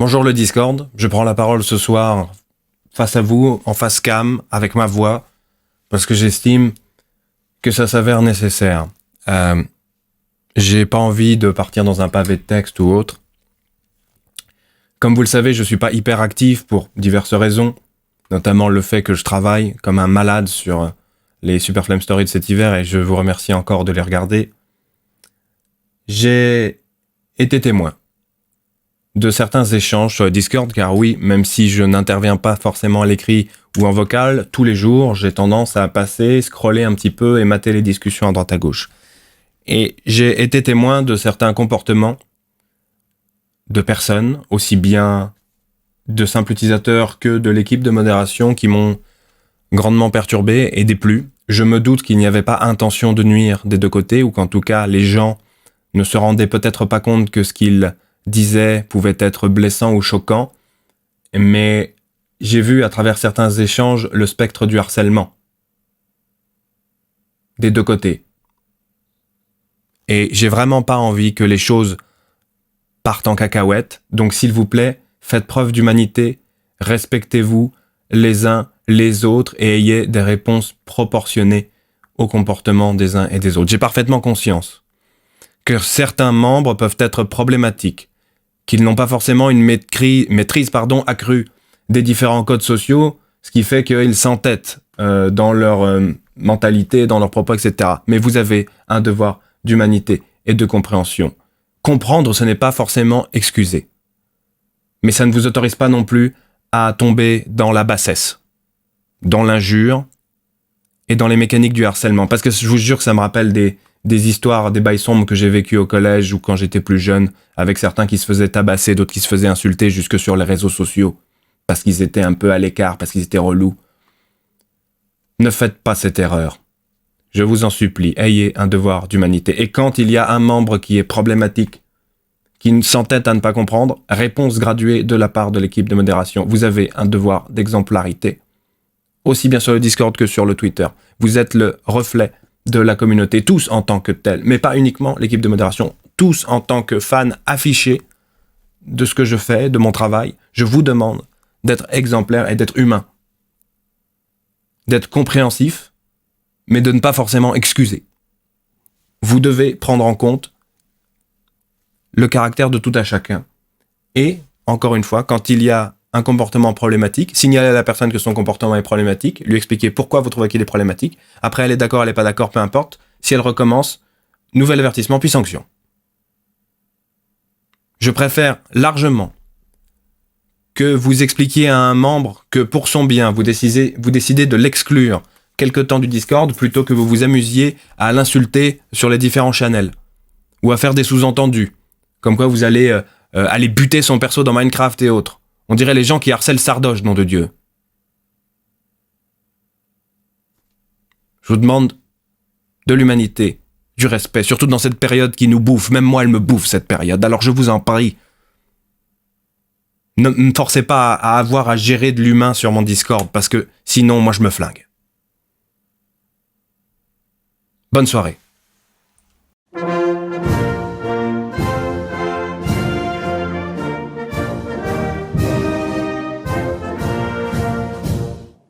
Bonjour le Discord, je prends la parole ce soir face à vous, en face cam, avec ma voix, parce que j'estime que ça s'avère nécessaire. J'ai pas envie de partir dans un pavé de texte ou autre. Comme vous le savez, je suis pas hyper actif pour diverses raisons, notamment le fait que je travaille comme un malade sur les Super Flame Story de cet hiver et je vous remercie encore de les regarder. J'ai été témoin de certains échanges sur le Discord, car oui, même si je n'interviens pas forcément à l'écrit ou en vocal, tous les jours, j'ai tendance à passer, scroller un petit peu et mater les discussions à droite à gauche. Et j'ai été témoin de certains comportements de personnes, aussi bien de simples utilisateurs que de l'équipe de modération, qui m'ont grandement perturbé et déplu. Je me doute qu'il n'y avait pas intention de nuire des deux côtés, ou qu'en tout cas, les gens ne se rendaient peut-être pas compte que ce qu'ils disaient pouvait être blessant ou choquant, mais j'ai vu à travers certains échanges le spectre du harcèlement. Des deux côtés. Et j'ai vraiment pas envie que les choses partent en cacahuète, donc s'il vous plaît, faites preuve d'humanité, respectez-vous les uns les autres et ayez des réponses proportionnées au comportement des uns et des autres. J'ai parfaitement conscience que certains membres peuvent être problématiques, qu'ils n'ont pas forcément une maîtrise accrue des différents codes sociaux, ce qui fait qu'ils s'entêtent dans leur mentalité, dans leurs propos, etc. Mais vous avez un devoir d'humanité et de compréhension. Comprendre, ce n'est pas forcément excuser. Mais ça ne vous autorise pas non plus à tomber dans la bassesse, dans l'injure et dans les mécaniques du harcèlement. Parce que je vous jure que ça me rappelle des histoires, des bails sombres que j'ai vécues au collège ou quand j'étais plus jeune, avec certains qui se faisaient tabasser, d'autres qui se faisaient insulter jusque sur les réseaux sociaux, parce qu'ils étaient un peu à l'écart, parce qu'ils étaient relous. Ne faites pas cette erreur. Je vous en supplie, ayez un devoir d'humanité. Et quand il y a un membre qui est problématique, qui s'entête à ne pas comprendre, réponse graduée de la part de l'équipe de modération. Vous avez un devoir d'exemplarité, aussi bien sur le Discord que sur le Twitter. Vous êtes le reflet de la communauté, tous en tant que tels, mais pas uniquement l'équipe de modération, tous en tant que fans affichés de ce que je fais, de mon travail. Je vous demande d'être exemplaire et d'être humain, d'être compréhensif, mais de ne pas forcément excuser. Vous devez prendre en compte le caractère de tout à chacun. Et, encore une fois, quand il y a un comportement problématique, signaler à la personne que son comportement est problématique, lui expliquer pourquoi vous trouvez qu'il est problématique. Après, elle est d'accord, elle n'est pas d'accord, peu importe. Si elle recommence, nouvel avertissement, puis sanction. Je préfère largement que vous expliquiez à un membre que pour son bien, vous décidez de l'exclure quelque temps du Discord plutôt que vous vous amusiez à l'insulter sur les différents channels ou à faire des sous-entendus, comme quoi vous allez aller buter son perso dans Minecraft et autres. On dirait les gens qui harcèlent Sardoche, nom de Dieu. Je vous demande de l'humanité, du respect, surtout dans cette période qui nous bouffe. Même moi, elle me bouffe, cette période. Alors je vous en prie, ne me forcez pas à avoir à gérer de l'humain sur mon Discord, parce que sinon, moi, je me flingue. Bonne soirée.